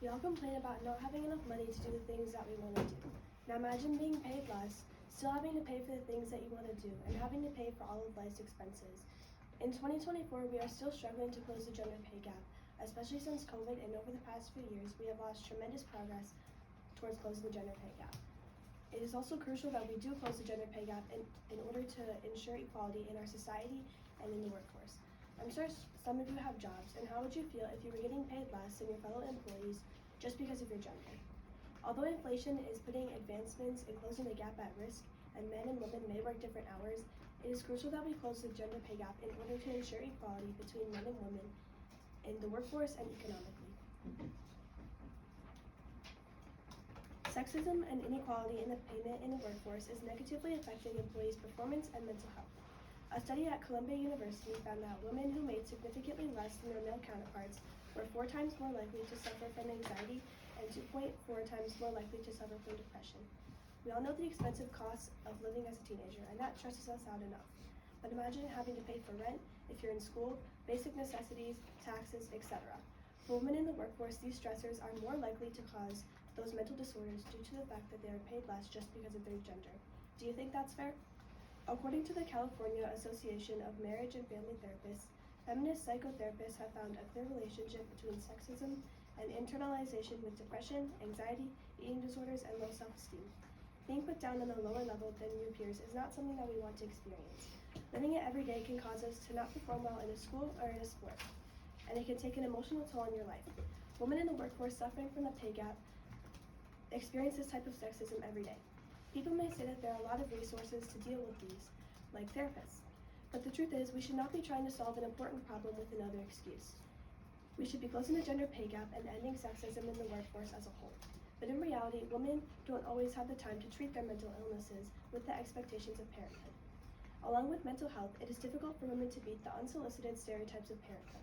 We all complain about not having enough money to do the things that we want to do. Now imagine being paid less, still having to pay for the things that you want to do, and having to pay for all of life's expenses. In 2024, we are still struggling to close the gender pay gap, especially since COVID, and over the past few years, we have lost tremendous progress towards closing the gender pay gap. It is also crucial that we do close the gender pay gap in order to ensure equality in our society and in the workforce. I'm sure some of you have jobs, and how would you feel if you were getting paid less than your fellow employees just because of your gender? Although inflation is putting advancements in closing the gap at risk, and men and women may work different hours, it is crucial that we close the gender pay gap in order to ensure equality between men and women in the workforce and economically. Sexism and inequality in the payment in the workforce is negatively affecting employees' performance and mental health. A study at Columbia University found that women who made significantly less than their male counterparts were 4 times more likely to suffer from anxiety and 2.4 times more likely to suffer from depression. We all know the expensive costs of living as a teenager, and that stresses us out enough. But imagine having to pay for rent if you're in school, basic necessities, taxes, etc. For women in the workforce, these stressors are more likely to cause those mental disorders due to the fact that they are paid less just because of their gender. Do you think that's fair? According to the California Association of Marriage and Family Therapists, feminist psychotherapists have found a clear relationship between sexism and internalization with depression, anxiety, eating disorders, and low self-esteem. Being put down on a lower level than your peers is not something that we want to experience. Living it every day can cause us to not perform well in a school or in a sport, and it can take an emotional toll on your life. Women in the workforce suffering from the pay gap experience this type of sexism every day. People may say that there are a lot of resources to deal with these, like therapists. But the truth is, we should not be trying to solve an important problem with another excuse. We should be closing the gender pay gap and ending sexism in the workforce as a whole. But in reality, women don't always have the time to treat their mental illnesses with the expectations of parenthood. Along with mental health, it is difficult for women to beat the unsolicited stereotypes of parenthood.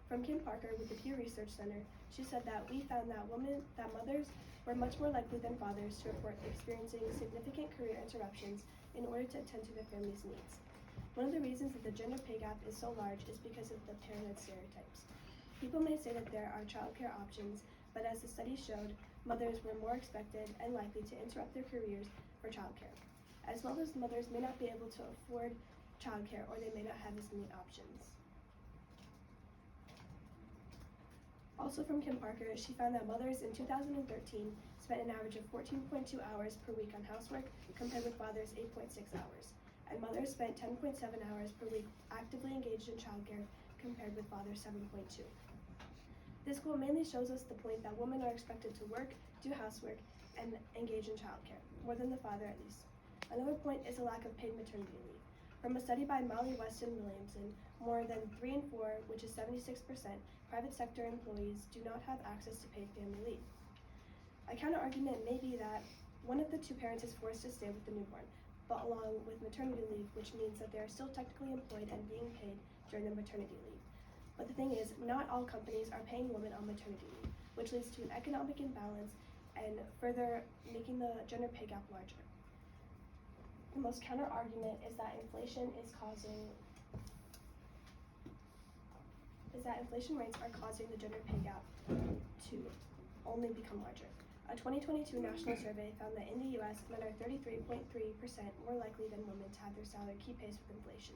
From Kim Parker with the Pew Research Center, she said that we found that mothers were much more likely than fathers to report experiencing significant career interruptions in order to attend to their family's needs. One of the reasons that the gender pay gap is so large is because of the parenthood stereotypes. People may say that there are childcare options, but as the study showed, mothers were more expected and likely to interrupt their careers for childcare, as well as mothers may not be able to afford childcare or they may not have as many options. Also from Kim Parker, she found that mothers in 2013 spent an average of 14.2 hours per week on housework compared with fathers 8.6 hours, and mothers spent 10.7 hours per week actively engaged in childcare compared with fathers 7.2. This quote mainly shows us the point that women are expected to work, do housework, and engage in childcare, more than the father at least. Another point is the lack of paid maternity leave. From a study by Molly Weston Williamson, more than 3 in 4, which is 76%, private sector employees do not have access to paid family leave. A counter-argument may be that one of the 2 parents is forced to stay with the newborn, but along with maternity leave, which means that they are still technically employed and being paid during their maternity leave. But the thing is, not all companies are paying women on maternity leave, which leads to an economic imbalance and further making the gender pay gap larger. The most counter-argument is that inflation rates are causing the gender pay gap to only become larger. A 2022 national survey found that in the US, men are 33.3% more likely than women to have their salary keep pace with inflation.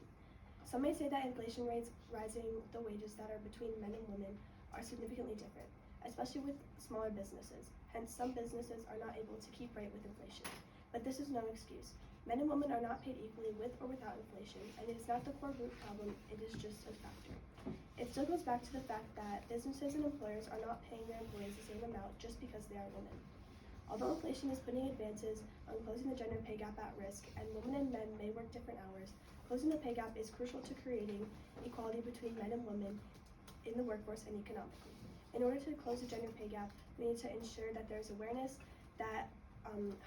Some may say that inflation rates rising the wages that are between men and women are significantly different, especially with smaller businesses. Hence, some businesses are not able to keep rate with inflation. But this is no excuse. Men and women are not paid equally with or without inflation, and it is not the core root problem, it is just a factor. It still goes back to the fact that businesses and employers are not paying their employees the same amount just because they are women. Although inflation is putting advances on closing the gender pay gap at risk, and women and men may work different hours, closing the pay gap is crucial to creating equality between men and women in the workforce and economically. In order to close the gender pay gap, we need to ensure that there is awareness that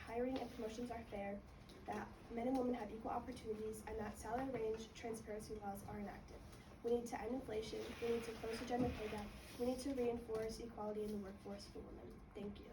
hiring and promotions are fair, that men and women have equal opportunities, and that salary range transparency laws are enacted. We need to end inflation, we need to close the gender pay gap, we need to reinforce equality in the workforce for women. Thank you.